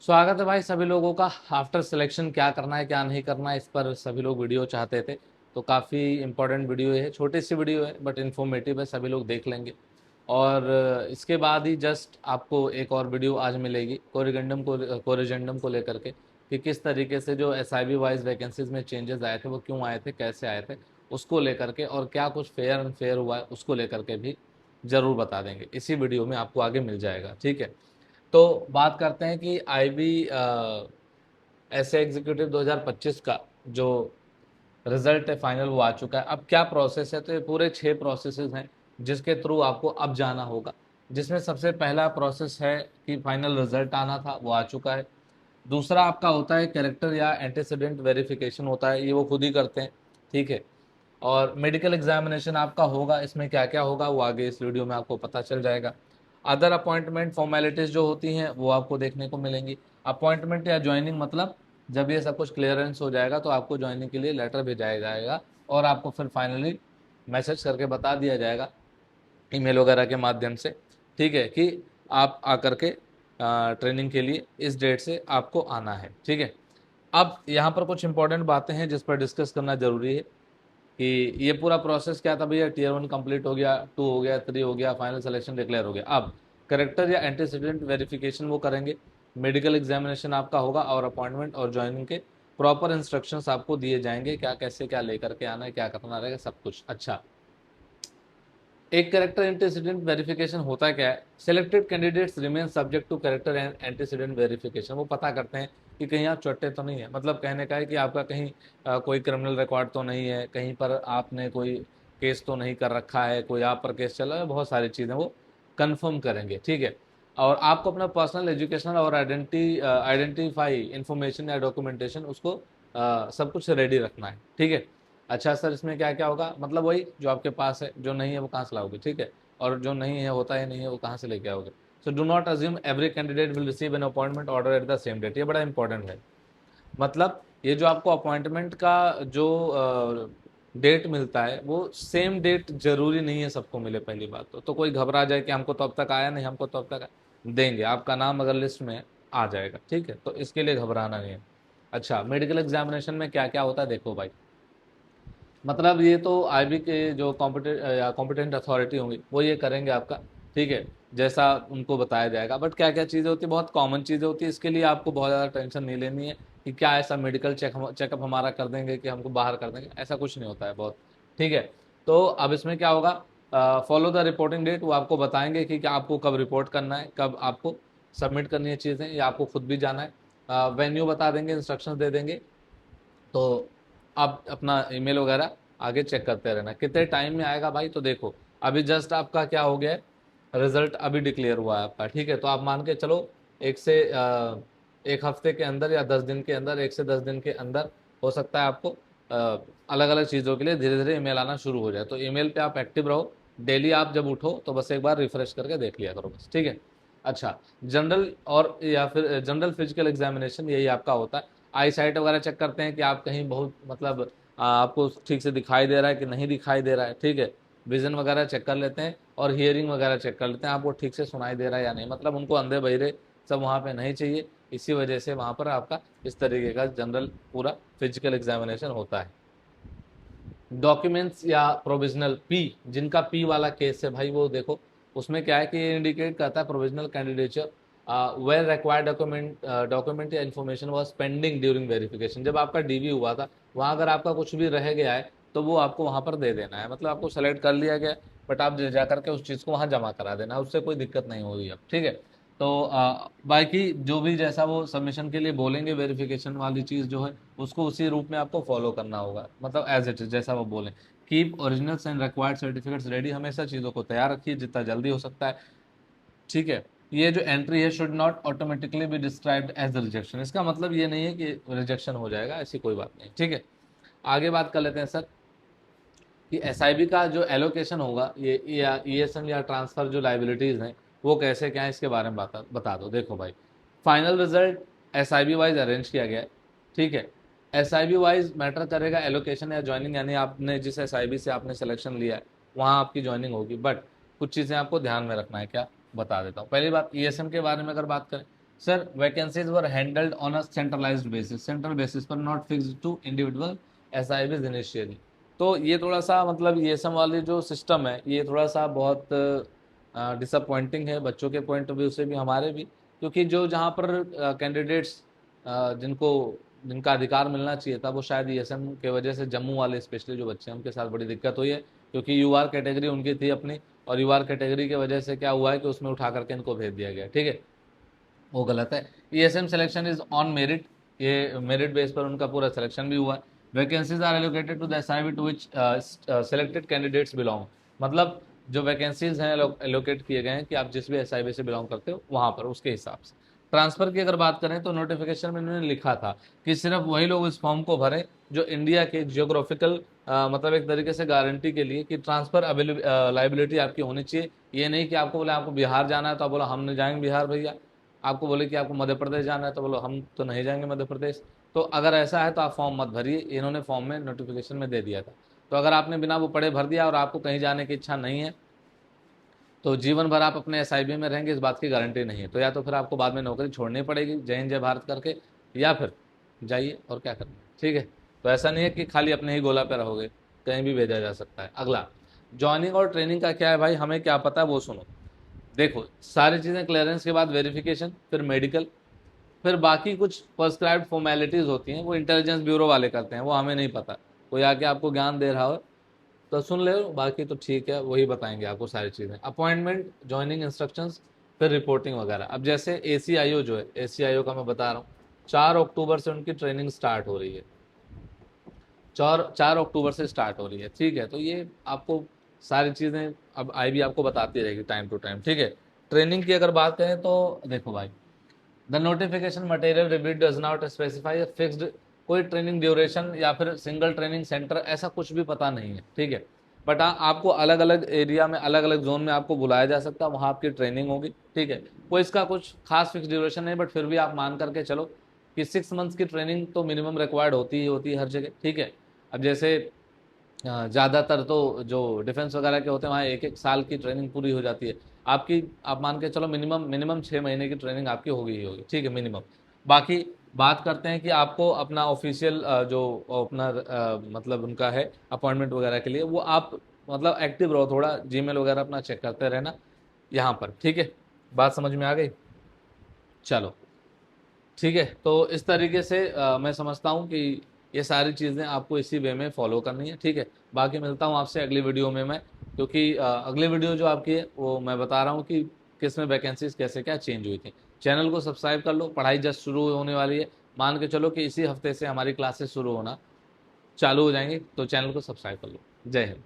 स्वागत है भाई सभी लोगों का। आफ्टर सिलेक्शन क्या करना है क्या नहीं करना है, इस पर सभी लोग वीडियो चाहते थे। तो काफ़ी इंपॉर्टेंट वीडियो है, छोटी सी वीडियो है बट इन्फॉर्मेटिव है, सभी लोग देख लेंगे। और इसके बाद ही जस्ट आपको एक और वीडियो आज मिलेगी कोरिजेंडम को लेकर के, कि किस तरीके से जो S I be wise vacancies में चेंजेस आए थे वो क्यों आए थे, कैसे आए थे, उसको लेकर के, और क्या कुछ फेयर एंड फेयर हुआ है उसको लेकर के भी ज़रूर बता देंगे। इसी वीडियो में आपको आगे मिल जाएगा, ठीक है। तो बात करते हैं कि आईबी ऐसे एग्जीक्यूटिव 2025 का जो रिजल्ट है फाइनल वो आ चुका है। अब क्या प्रोसेस है, तो ये पूरे 6 प्रोसेसेस हैं जिसके थ्रू आपको अब जाना होगा। जिसमें सबसे पहला प्रोसेस है कि फाइनल रिजल्ट आना था, वो आ चुका है। दूसरा आपका होता है कैरेक्टर या एंटीसीडेंट वेरिफिकेशन होता है, ये वो खुद ही करते हैं, ठीक है। और मेडिकल एग्जामिनेशन आपका होगा, इसमें क्या क्या होगा वो आगे इस वीडियो में आपको पता चल जाएगा। अदर अपॉइंटमेंट फॉर्मेलिटीज़ जो होती हैं वो आपको देखने को मिलेंगी। अपॉइंटमेंट या ज्वाइनिंग मतलब जब ये सब कुछ क्लियरेंस हो जाएगा तो आपको ज्वाइनिंग के लिए लेटर भेजाया जाएगा और आपको फिर फाइनली मैसेज करके बता दिया जाएगा ईमेल वगैरह के माध्यम से, ठीक है, कि आप आकर के ट्रेनिंग के लिए इस डेट से आपको आना है, ठीक है। अब यहाँ पर कुछ इंपॉर्टेंट बातें हैं जिस पर डिस्कस करना जरूरी है कि ये पूरा प्रोसेस क्या था भैया। टीयर 1 कंप्लीट हो गया, 2 हो गया, 3 हो गया, फाइनल सिलेक्शन डिक्लेयर हो गया। अब करेक्टर या एंटीसीडेंट वेरिफिकेशन वो करेंगे, मेडिकल एग्जामिनेशन आपका होगा और अपॉइंटमेंट और ज्वाइनिंग के प्रॉपर इंस्ट्रक्शंस आपको दिए जाएंगे, क्या कैसे क्या लेकर के आना है, क्या करना रहेगा, सब कुछ। अच्छा, एक कैरेक्टर एंटीसीडेंट वेरिफिकेशन होता क्या है। Selected candidates remain subject to character and antecedent verification. वो पता करते हैं कि कहीं आप चट्टे तो नहीं है, मतलब कहने का है कि आपका कहीं कोई क्रिमिनल रिकॉर्ड तो नहीं है, कहीं पर आपने कोई केस तो नहीं कर रखा है, कोई आप पर केस चला है, बहुत सारी चीज़ें वो कंफर्म करेंगे, ठीक है। और आपको अपना पर्सनल एजुकेशनल और आइडेंटिफाई इंफॉर्मेशन या डॉक्यूमेंटेशन उसको सब कुछ रेडी रखना है, ठीक है। अच्छा सर, इसमें क्या क्या होगा, मतलब वही जो आपके पास है, जो नहीं है वो कहाँ से लाओगे, ठीक है। और जो नहीं है, होता ही नहीं है, वो कहाँ से लेके आओगे। So do not assume every candidate will receive an appointment order at the same date. ये बड़ा इंपॉर्टेंट है। मतलब ये जो आपको अपॉइंटमेंट का जो डेट मिलता है वो सेम डेट जरूरी नहीं है सबको मिले, पहली बात तो कोई घबरा जाए कि हमको तो अब तक आया नहीं, हमको तो अब तक देंगे, आपका नाम अगर लिस्ट में आ जाएगा, ठीक है, तो इसके लिए घबराना नहीं है। अच्छा, मेडिकल एग्जामिनेशन में क्या क्या होता है देखो भाई। मतलब ये तो आईबी के जो कॉम्पिटेंट अथॉरिटी होंगी वो ये करेंगे आपका, ठीक है, जैसा उनको बताया जाएगा। बट क्या क्या चीज़ें होती है, बहुत कॉमन चीज़ें होती है, इसके लिए आपको बहुत ज़्यादा टेंशन नहीं लेनी है कि क्या ऐसा मेडिकल चेकअप हमारा कर देंगे कि हमको बाहर कर देंगे, ऐसा कुछ नहीं होता है बहुत, ठीक है। तो अब इसमें क्या होगा, फॉलो द रिपोर्टिंग डेट, वो आपको बताएंगे कि क्या आपको कब रिपोर्ट करना है, कब आपको सबमिट करनी है चीज़ें, या आपको खुद भी जाना है। वेन्यू बता देंगे, इंस्ट्रक्शंस दे देंगे। तो आप अपना ईमेल वगैरह आगे चेक करते रहना कितने टाइम में आएगा भाई। तो देखो, अभी जस्ट आपका क्या हो गया है, रिजल्ट अभी डिक्लेयर हुआ है आपका, ठीक है। तो आप मान के चलो एक हफ्ते के अंदर या 10 दिन के अंदर, 1 से 10 दिन के अंदर हो सकता है आपको अलग अलग चीज़ों के लिए धीरे धीरे ईमेल आना शुरू हो जाए। तो ईमेल पे आप एक्टिव रहो, डेली आप जब उठो तो बस एक बार रिफ्रेश करके देख लिया करो बस, ठीक है। अच्छा, जनरल और या फिर जनरल फिजिकल एग्जामिनेशन यही आपका होता है। आई साइट वगैरह चेक करते हैं कि आप कहीं बहुत मतलब आपको ठीक से दिखाई दे रहा है कि नहीं दिखाई दे रहा है, ठीक है। विजन वगैरह चेक कर लेते हैं और हियरिंग वगैरह चेक कर लेते हैं आपको ठीक से सुनाई दे रहा है या नहीं, मतलब उनको अंधे बहिरे सब वहाँ पे नहीं चाहिए। इसी वजह से वहाँ पर आपका इस तरीके का जनरल पूरा फिजिकल एग्जामिनेशन होता है। डॉक्यूमेंट्स या प्रोविजनल पी, जिनका पी वाला केस है भाई, वो देखो उसमें क्या है कि ये इंडिकेट करता है provisional candidature where required document या information was pending during verification. जब आपका डीवी हुआ था वहाँ अगर आपका कुछ भी रह गया है तो वो आपको वहाँ पर दे देना है, मतलब आपको सेलेक्ट कर लिया गया, बट आप जा करके उस चीज़ को वहाँ जमा करा देना, उससे कोई दिक्कत नहीं होगी अब, ठीक है। तो बाकी जो भी जैसा वो सबमिशन के लिए बोलेंगे वेरिफिकेशन वाली चीज़ जो है उसको उसी रूप में आपको फॉलो करना होगा, मतलब एज इट इज जैसा वो बोलें। Keep originals and required certificates ready, हमेशा चीज़ों को तैयार रखिए जितना जल्दी हो सकता है, ठीक है। ये जो एंट्री है should not automatically be described as the rejection, इसका मतलब ये नहीं है कि रिजेक्शन हो जाएगा, ऐसी कोई बात नहीं, ठीक है। आगे बात कर लेते हैं सर कि एसआईबी का जो एलोकेशन होगा, ये या ईएसएम या ट्रांसफर जो लाइबिलिटीज़ हैं वो कैसे क्या है इसके बारे में बता दो। देखो भाई, final result SIB wise arrange किया गया है, ठीक है। एसआईबी वाइज मैटर करेगा एलोकेशन या ज्वाइनिंग, यानी आपने जिस एसआईबी से आपने सिलेक्शन लिया है वहाँ आपकी ज्वाइनिंग होगी। बट कुछ चीज़ें आपको ध्यान में रखना है, क्या बता देता हूँ। पहली बात ईएसएम के बारे में अगर बात करें sir vacancies were handled on a centralized basis, central basis पर, not fixed to individual SIBs initially. तो ये थोड़ा सा मतलब ये सब वाली जो सिस्टम है ये थोड़ा सा बहुत डिसअपॉइंटिंग है बच्चों के पॉइंट ऑफ व्यू से भी, हमारे भी, क्योंकि जो जहाँ पर कैंडिडेट्स जिनको जिनका अधिकार मिलना चाहिए था वो शायद ईएसएम के वजह से, जम्मू वाले स्पेशली जो बच्चे हैं उनके साथ बड़ी दिक्कत हुई है, क्योंकि यूआर कैटेगरी उनकी थी अपनी, और यूआर कैटेगरी की वजह से क्या हुआ है कि उसमें उठा करके इनको भेज दिया गया, ठीक है, वो गलत है। ESM selection is on merit, ये मेरिट बेस पर उनका पूरा सिलेक्शन भी हुआ है। Vacancies are allocated to the SIB to which selected candidates belong, मतलब जो वैकेंसीज हैं एलोकेट किए गए हैं कि आप जिस भी एसआईबी से बिलोंग करते हो वहाँ पर उसके हिसाब से। ट्रांसफर की अगर बात करें तो नोटिफिकेशन में इन्होंने लिखा था कि सिर्फ वही लोग इस फॉर्म को भरें जो इंडिया के जियोग्राफिकल मतलब एक तरीके से गारंटी के लिए कि ट्रांसफर लाइबिलिटी आपकी होनी चाहिए। ये नहीं कि आपको बोले आपको बिहार जाना है तो आप बोलो हम नहीं जाएंगे बिहार भैया, आपको बोले कि आपको मध्य प्रदेश जाना है तो बोलो हम तो नहीं जाएंगे मध्य प्रदेश। तो अगर ऐसा है तो आप फॉर्म मत भरिए, इन्होंने फॉर्म में नोटिफिकेशन में दे दिया था। तो अगर आपने बिना वो पढ़े भर दिया और आपको कहीं जाने की इच्छा नहीं है तो जीवन भर आप अपने एसआईबी में रहेंगे, इस बात की गारंटी नहीं है। तो या तो फिर आपको बाद में नौकरी छोड़नी पड़ेगी जय हिंद जय भारत करके, या फिर जाइए और क्या करना, ठीक है। तो ऐसा नहीं है कि खाली अपने ही गोला पे रहोगे, कहीं भी भेजा जा सकता है। अगला ज्वाइनिंग और ट्रेनिंग का क्या है भाई, हमें क्या पता है वो सुनो। देखो सारी चीज़ें क्लियरेंस के बाद वेरिफिकेशन, फिर मेडिकल, फिर बाकी कुछ प्रिस्क्राइब्ड फॉर्मेलिटीज़ होती हैं वो इंटेलिजेंस ब्यूरो वाले करते हैं, वो हमें नहीं पता। कोई आके आपको ज्ञान दे रहा हो तो सुन ले, बाकी तो ठीक है, वही बताएंगे आपको सारी चीज़ें। अपॉइंटमेंट, ज्वाइनिंग इंस्ट्रक्शंस, फिर रिपोर्टिंग वगैरह। अब जैसे एसीआईओ जो है, एसीआईओ का मैं बता रहा हूँ, 4 अक्टूबर से उनकी ट्रेनिंग स्टार्ट हो रही है, 4 अक्टूबर से स्टार्ट हो रही है, ठीक है। तो ये आपको सारी चीज़ें अब आई भी आपको बताती रहेगी टाइम टू टाइम, ठीक है। ट्रेनिंग की अगर बात करें तो देखो भाई, the notification material review does not specify fixed कोई ट्रेनिंग ड्यूरेशन या फिर सिंगल ट्रेनिंग सेंटर, ऐसा कुछ भी पता नहीं है, ठीक है। बट हाँ आपको अलग अलग एरिया में, अलग अलग जोन में आपको बुलाया जा सकता है, वहाँ आपकी ट्रेनिंग होगी, ठीक है। कोई इसका कुछ खास फिक्स ड्यूरेशन नहीं, बट फिर भी आप मान करके चलो कि 6 मंथ्स की ट्रेनिंग तो मिनिमम रिक्वायर्ड होती ही होती है हर जगह, ठीक है। अब जैसे ज़्यादातर तो जो डिफेंस वगैरह के होते हैं वहाँ 1-1 साल की ट्रेनिंग पूरी हो जाती है आपकी, आप मान के चलो मिनिमम मिनिमम 6 महीने की ट्रेनिंग आपकी होगी ही होगी, ठीक है, मिनिमम। बाकी बात करते हैं कि आपको अपना ऑफिशियल जो अपना मतलब उनका है अपॉइंटमेंट वगैरह के लिए, वो आप मतलब एक्टिव रहो थोड़ा, जीमेल वगैरह अपना चेक करते रहना यहाँ पर, ठीक है। बात समझ में आ गई, चलो ठीक है। तो इस तरीके से मैं समझता हूँ कि ये सारी चीज़ें आपको इसी वे में फॉलो करनी है, ठीक है। बाकी मिलता हूँ आपसे अगली वीडियो में मैं, क्योंकि अगली वीडियो जो आपकी है वो मैं बता रहा हूँ कि किस में वैकेंसीज कैसे क्या चेंज हुई थी। चैनल को सब्सक्राइब कर लो, पढ़ाई जस्ट शुरू होने वाली है, मान के चलो कि इसी हफ्ते से हमारी क्लासेस शुरू होना चालू हो जाएंगी, तो चैनल को सब्सक्राइब कर लो। जय हिंद।